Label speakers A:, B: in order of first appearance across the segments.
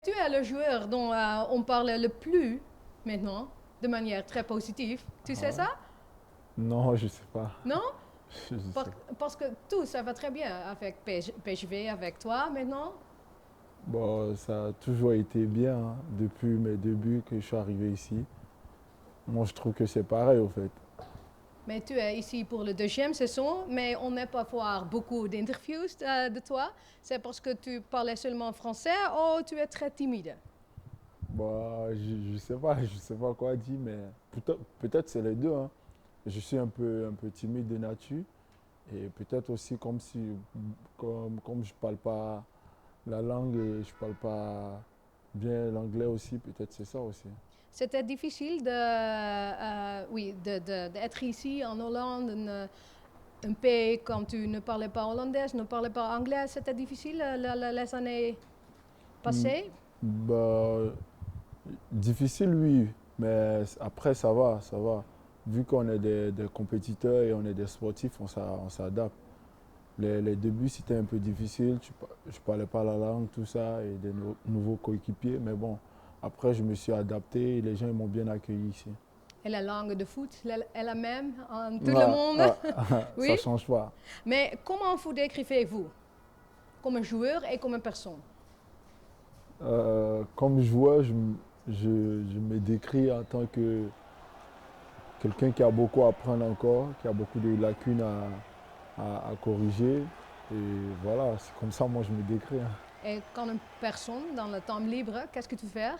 A: Tu es le joueur dont on parle le plus maintenant, de manière très positive. Tu sais
B: Ah ouais?
A: ça?
B: Non, je sais pas.
A: Non?
B: Je sais pas.
A: Parce que tout, ça va très bien avec PSV, avec toi maintenant.
B: Bon, ça a toujours été bien hein, depuis mes débuts que je suis arrivé ici. Moi, je trouve que c'est pareil au fait.
A: Mais tu es ici pour la deuxième saison, mais on n'a pas voir beaucoup d'interviews de toi. C'est parce que tu parlais seulement français ou tu es très timide?
B: Bon, je sais pas quoi dire, mais peut-être c'est les deux. Hein. Je suis un peu timide de nature et peut-être aussi comme je parle pas la langue et je parle pas bien l'anglais aussi, peut-être c'est ça aussi.
A: C'était difficile d'être ici en Hollande, un pays quand tu ne parlais pas hollandais, ne parlais pas anglais. C'était difficile les années
B: Hmm,
A: passées.
B: Bah, difficile, oui, mais après, ça va, ça va. Vu qu'on est des compétiteurs et on est des sportifs, on s'adapte. Les débuts, c'était un peu difficile. Je parlais pas la langue, tout ça, et des nouveaux coéquipiers. Mais bon, après, je me suis adapté et les gens ils m'ont bien accueilli ici.
A: Et la langue de foot est la même en tout le
B: Ah,
A: monde.
B: ah, ça
A: Oui.
B: change pas.
A: Mais comment vous décrivez-vous comme un joueur et comme une personne?
B: Comme joueur, je me décris en tant que quelqu'un qui a beaucoup à apprendre encore, qui a beaucoup de lacunes à corriger. Et voilà, c'est comme ça moi je me décris. Hein.
A: Et comme une personne dans le temps libre, qu'est-ce que tu fais?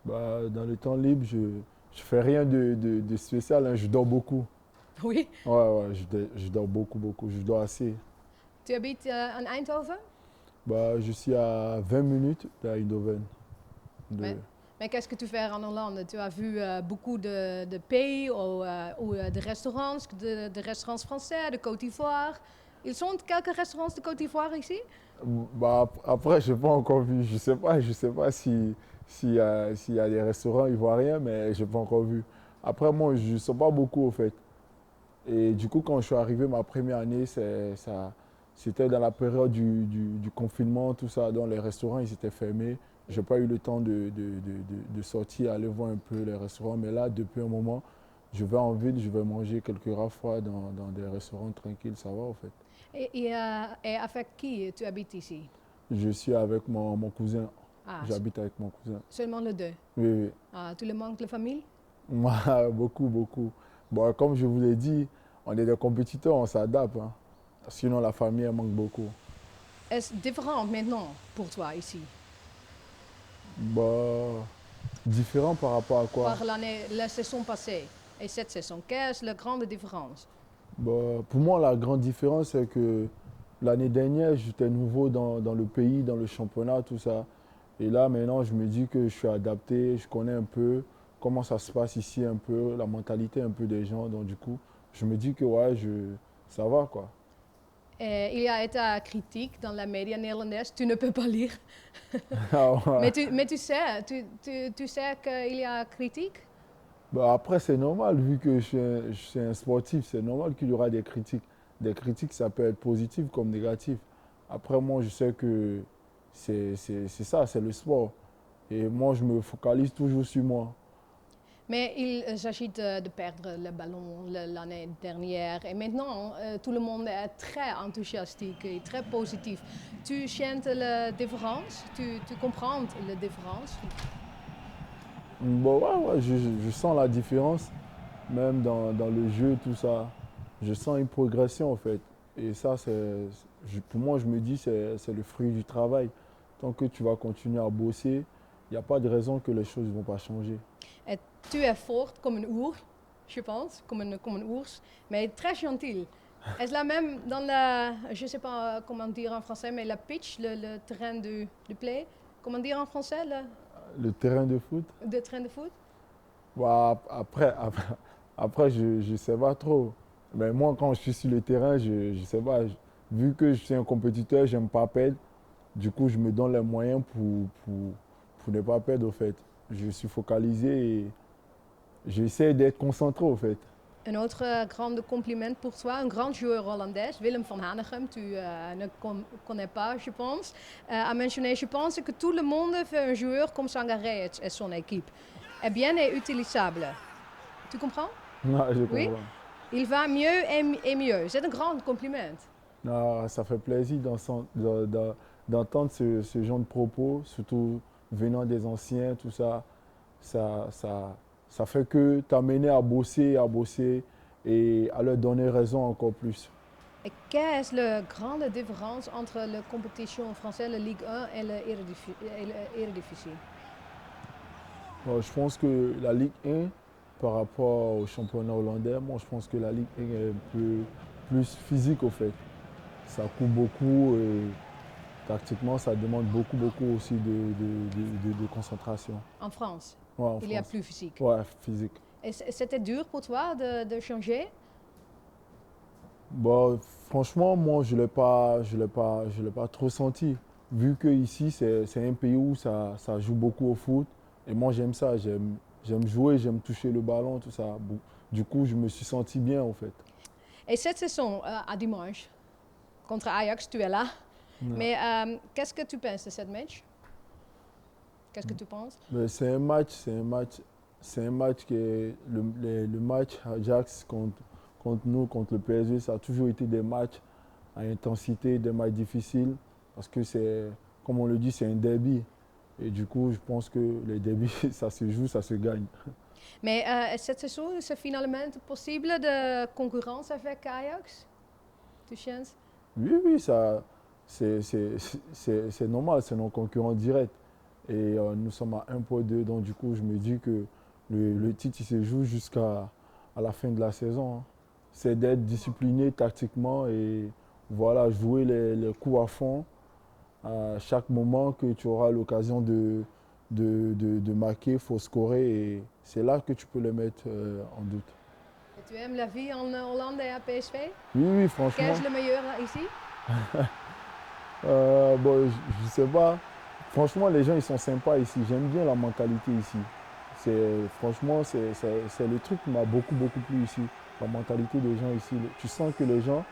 B: Bah, dans le temps libre, je fais rien de spécial, hein, je dors beaucoup.
A: Oui.
B: Ouais, ouais, je dors beaucoup, beaucoup, je dors assez.
A: Tu habites en Eindhoven?
B: Bah, je suis à 20 minutes d'Eindhoven.
A: Mais,
B: De...
A: mais qu'est-ce que tu fais en Hollande? Tu as vu beaucoup de pays ou de restaurants, de restaurants français, de Côte d'Ivoire. Ils sont quelques restaurants de Côte d'Ivoire ici?
B: Bah, après, je n'ai pas encore vu, je sais pas s'il y a des restaurants ivoiriens, mais je n'ai pas encore vu. Après, moi, je ne sais pas beaucoup au fait. Et du coup, quand je suis arrivé ma première année, c'était dans la période du confinement, tout ça. Donc les restaurants, ils étaient fermés. Je n'ai pas eu le temps de sortir, aller voir un peu les restaurants. Mais là, depuis un moment, je vais en ville, je vais manger quelques fois dans des restaurants tranquilles, ça va en fait.
A: Et avec qui tu habites ici?
B: Je suis avec mon cousin.
A: Ah,
B: J'habite avec mon cousin.
A: seulement les deux.
B: Oui, oui.
A: Ah, tout le monde, la famille?
B: Moi, beaucoup, beaucoup. Bon, comme je vous l'ai dit, on est des compétiteurs, on s'adapte. Hein. Sinon, la famille, elle manque beaucoup.
A: Est-ce différent maintenant pour toi ici?
B: Bah, différent par rapport à quoi?
A: Par l'année, la saison passée et cette saison, qu'est-ce la grande différence?
B: Bah, pour moi, la grande différence, c'est que l'année dernière, j'étais nouveau dans le pays, dans le championnat, tout ça. Et là, maintenant, je me dis que je suis adapté, je connais un peu comment ça se passe ici, un peu, la mentalité un peu des gens. Donc, du coup, je me dis que ouais, ça va, quoi.
A: Il y a été critique dans la média néerlandaise, tu ne peux pas lire.
B: Ah ouais.
A: Mais tu sais qu'il y a critique?
B: Bah, après, c'est normal, vu que je suis un sportif, c'est normal qu'il y aura des critiques. Des critiques, ça peut être positif comme négatif. Après, moi, je sais que c'est ça, c'est le sport. Et moi, je me focalise toujours sur moi.
A: Mais il s'agit de perdre le ballon l'année dernière. Et maintenant, tout le monde est très enthousiastique et très positif. Tu sens la différence? Tu comprends la différence?
B: Bon, ouais, ouais, je sens la différence, même dans le jeu, tout ça. Je sens une progression, en fait. Et ça, pour moi, je me dis, c'est le fruit du travail. Tant que tu vas continuer à bosser, il n'y a pas de raison que les choses ne vont pas changer.
A: Et tu es fort comme un ours, je pense, comme un ours, mais très gentil. Est-ce la même dans la, je ne sais pas comment dire en français, mais la pitch, le terrain de play, comment dire en français,
B: Le terrain de foot,
A: le terrain de foot?
B: bah, après je sais pas trop. Mais moi, quand je suis sur le terrain, je sais pas. Vu que je suis un compétiteur, j'aime pas perdre. Du coup, je me donne les moyens pour ne pas perdre, au fait. Je suis focalisé et j'essaie d'être concentré, au fait.
A: Un autre grand compliment pour toi, un grand joueur hollandais, Willem van Hanegem, tu ne connais pas, je pense, a mentionné, je pense que tout le monde veut un joueur comme Sangaré et son équipe. Est bien et utilisable. Tu comprends?
B: Non, je
A: Oui?
B: comprends.
A: Il va mieux et mieux. C'est un grand compliment.
B: Non, ça fait plaisir d'entendre ce genre de propos, surtout venant des anciens, tout ça. Ça, ça, ça fait que t'amener à bosser et à leur donner raison encore plus.
A: Et quelle est la grande différence entre la compétition française, la Ligue 1 et l'Eredivisie?
B: Bon, je pense que la Ligue 1, par rapport au championnat hollandais, moi je pense que la Ligue 1 est un peu plus physique au fait. Ça court beaucoup et tactiquement ça demande beaucoup aussi de concentration.
A: En France,
B: Ouais, en
A: il y a
B: France.
A: plus physique.
B: Ouais, physique.
A: Et c'était dur pour toi de changer?
B: Bon, franchement, moi je l'ai pas trop senti. Vu que ici c'est un pays où ça joue beaucoup au foot. Et moi j'aime ça, j'aime jouer, j'aime toucher le ballon, tout ça. Bon, du coup, je me suis senti bien en fait.
A: Et cette saison, à dimanche, contre Ajax, tu es là.
B: Ouais.
A: Mais qu'est-ce que tu penses de cette match? Qu'est-ce que tu penses?
B: Mais c'est un match qui est le match Ajax contre nous, contre le PSG, ça a toujours été des matchs à intensité, des matchs difficiles, parce que c'est, comme on le dit, c'est un derby. Et du coup, je pense que les derbys, ça se joue, ça se gagne.
A: Mais cette saison, c'est finalement possible de concurrence avec Ajax? Tu penses?
B: Oui, ça, c'est normal, c'est nos concurrents directs. Et nous sommes à 1 point 2, donc du coup, je me dis que le titre, il se joue jusqu'à la fin de la saison, hein. C'est d'être discipliné tactiquement et voilà, jouer les coups à fond à chaque moment que tu auras l'occasion de marquer, il faut scorer et c'est là que tu peux les mettre en doute.
A: Et tu aimes la vie en Hollande et à PSV?
B: Oui,
A: Quel
B: franchement.
A: est le meilleur ici?
B: Bon, je sais pas. Franchement, les gens, ils sont sympas ici. J'aime bien la mentalité ici. Franchement, c'est le truc qui m'a beaucoup plu ici. La mentalité des gens ici. Tu sens que les gens,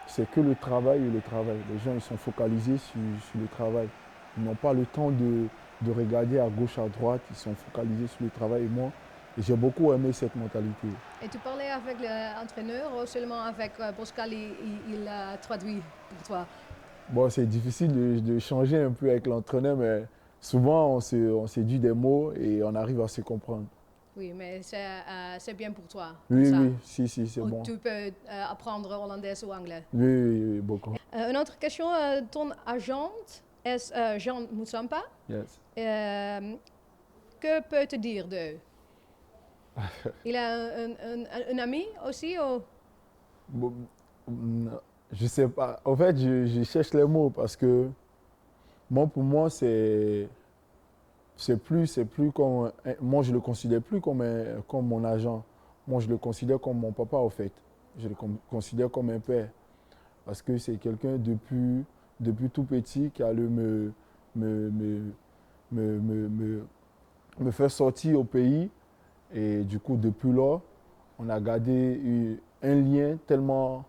B: c'est que le travail et le travail. Les gens, ils sont focalisés sur le travail. Ils n'ont pas le temps de regarder à gauche, à droite. Ils sont focalisés sur le travail. Et moi, j'ai beaucoup aimé cette mentalité.
A: Et tu parlais avec l'entraîneur ou seulement avec Pascal, il a traduit pour toi?
B: Bon, c'est difficile de changer un peu avec l'entraîneur, mais souvent on se dit des mots et on arrive à se comprendre.
A: Oui, mais c'est bien pour toi, comme
B: Oui,
A: ça.
B: si, c'est
A: Ou
B: bon.
A: tu peux apprendre hollandais ou anglais.
B: Oui, beaucoup.
A: Une autre question, ton agent est Jean Moutsampa.
B: Yes.
A: Que peut te dire d'eux? Il a un ami aussi ou?
B: Bon, je sais pas. En fait, je cherche les mots parce que pour moi, c'est plus comme, moi je le considère plus comme mon agent. Moi, je le considère comme mon papa, en fait. Je le considère comme un père. Parce que c'est quelqu'un depuis tout petit qui a me, me, me faire sortir au pays. Et du coup, depuis là, on a gardé un lien tellement,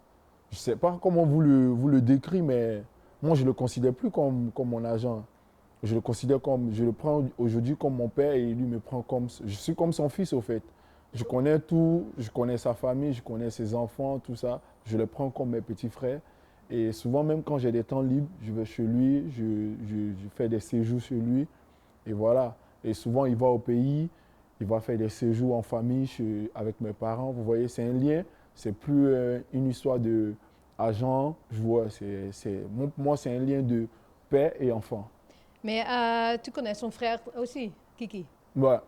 B: je ne sais pas comment vous le décrire, mais moi, je ne le considère plus comme mon agent. Je le prends aujourd'hui comme mon père et lui me prend comme, je suis comme son fils au fait. Je connais tout, je connais sa famille, je connais ses enfants, tout ça. Je le prends comme mes petits frères. Et souvent, même quand j'ai des temps libres, je vais chez lui, je fais des séjours chez lui. Et voilà. Et souvent, il va au pays, il va faire des séjours en famille avec mes parents. Vous voyez, c'est un lien. C'est plus une histoire de agent. Je vois, moi, c'est un lien de père et enfant.
A: Mais tu connais son frère aussi, Kiki.
B: Ouais.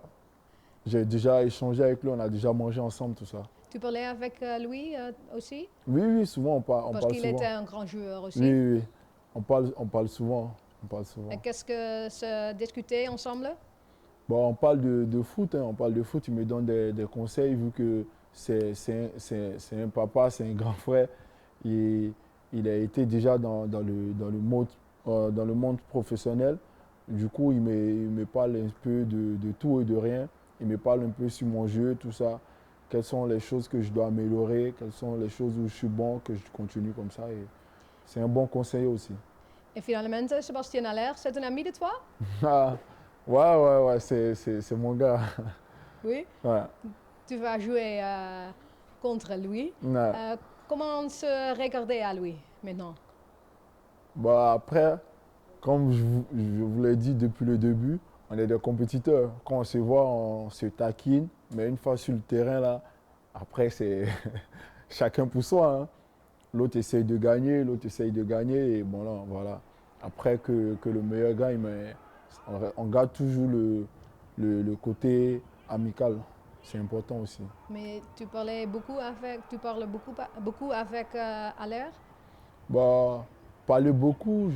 B: J'ai déjà échangé avec lui, on a déjà mangé ensemble, tout ça.
A: Tu parlais avec lui aussi?
B: Oui, souvent, on
A: Parce
B: parle
A: qu'il
B: souvent.
A: était un grand joueur aussi.
B: Oui. On parle souvent. On parle souvent.
A: Et qu'est-ce que se discuter ensemble?
B: Bon, on parle de foot, hein, on parle de foot, il me donne des conseils vu que c'est un papa, c'est un grand frère. Et il a été déjà dans le monde professionnel. Du coup, il me parle un peu de tout et de rien. Il me parle un peu sur mon jeu, tout ça. quelles sont les choses que je dois améliorer, quelles sont les choses où je suis bon, que je continue comme ça. Et c'est un bon conseiller aussi.
A: Et finalement, Sébastien Haller, c'est un ami de toi?
B: Ah, ouais, c'est mon gars.
A: Oui.
B: Ouais.
A: Tu vas jouer contre lui.
B: Ouais.
A: Comment se regarder à lui maintenant?
B: Bah, après, comme je vous l'ai dit depuis le début, on est des compétiteurs. Quand on se voit, on se taquine. Mais une fois sur le terrain, là, après, c'est chacun pour soi, hein. L'autre essaye de gagner, l'autre essaye de gagner. Et bon, là, voilà. Après que le meilleur gagne, mais on garde toujours le côté amical. C'est important aussi.
A: Mais tu parles beaucoup avec Haller?
B: Bah, parler beaucoup,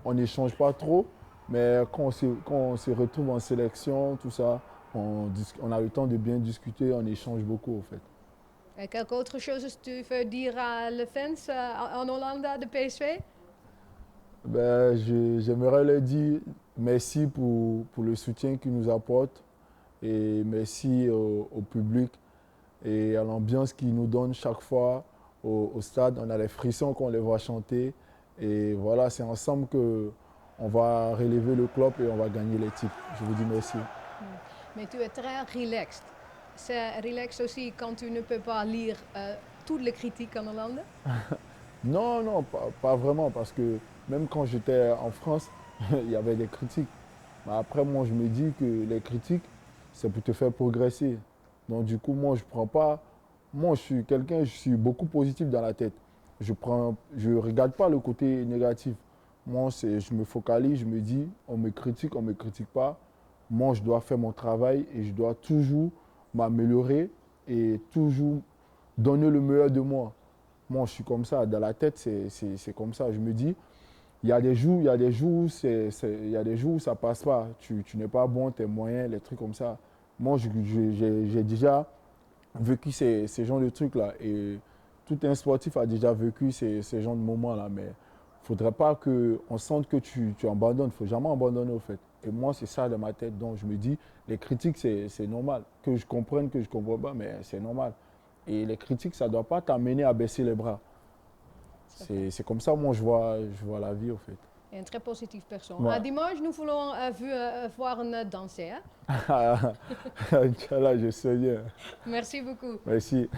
B: on n'échange pas trop, mais quand on se retrouve en sélection, tout ça, on a le temps de bien discuter, on échange beaucoup, en fait.
A: Et quelque autre chose que tu veux dire à les fans en Hollande de PSV?
B: Ben, j'aimerais leur dire merci pour le soutien qu'ils nous apportent et merci au public et à l'ambiance qu'ils nous donnent chaque fois au stade. On a les frissons quand on les voit chanter. Et voilà, c'est ensemble qu'on va relever le club et on va gagner les titres. Je vous dis merci.
A: Mais tu es très relaxed. C'est relax aussi quand tu ne peux pas lire toutes les critiques en Hollande?
B: Non, non, pas vraiment, parce que même quand j'étais en France, il y avait des critiques. Mais après, moi, je me dis que les critiques, c'est pour te faire progresser. Donc, du coup, moi, je prends pas. Moi, je suis quelqu'un, je suis beaucoup positif dans la tête. Je regarde pas le côté négatif. Moi, je me focalise, je me dis, on me critique pas. Moi, je dois faire mon travail et je dois toujours m'améliorer et toujours donner le meilleur de moi. Moi, je suis comme ça. Dans la tête, c'est comme ça. Je me dis, il y a des jours, il y a des jours où il y a des jours où ça passe pas. Tu n'es pas bon, tes moyens, les trucs comme ça. Moi, j'ai déjà vécu ces genres de trucs-là. Et tout un sportif a déjà vécu ces genres de moments-là. Mais il ne faudrait pas qu'on sente que tu abandonnes. Il ne faut jamais abandonner, au fait. Et moi, c'est ça dans ma tête. Donc, je me dis, les critiques, c'est normal. Que je comprenne, que je ne comprends pas, mais c'est normal. Et les critiques, ça ne doit pas t'amener à baisser les bras. C'est comme ça, moi, je vois la vie, au fait.
A: Une très positive personne.
B: Ouais.
A: Dimanche, nous voulons voir un danser. Hein?
B: Inch'Allah, je sais bien.
A: Merci beaucoup.
B: Merci.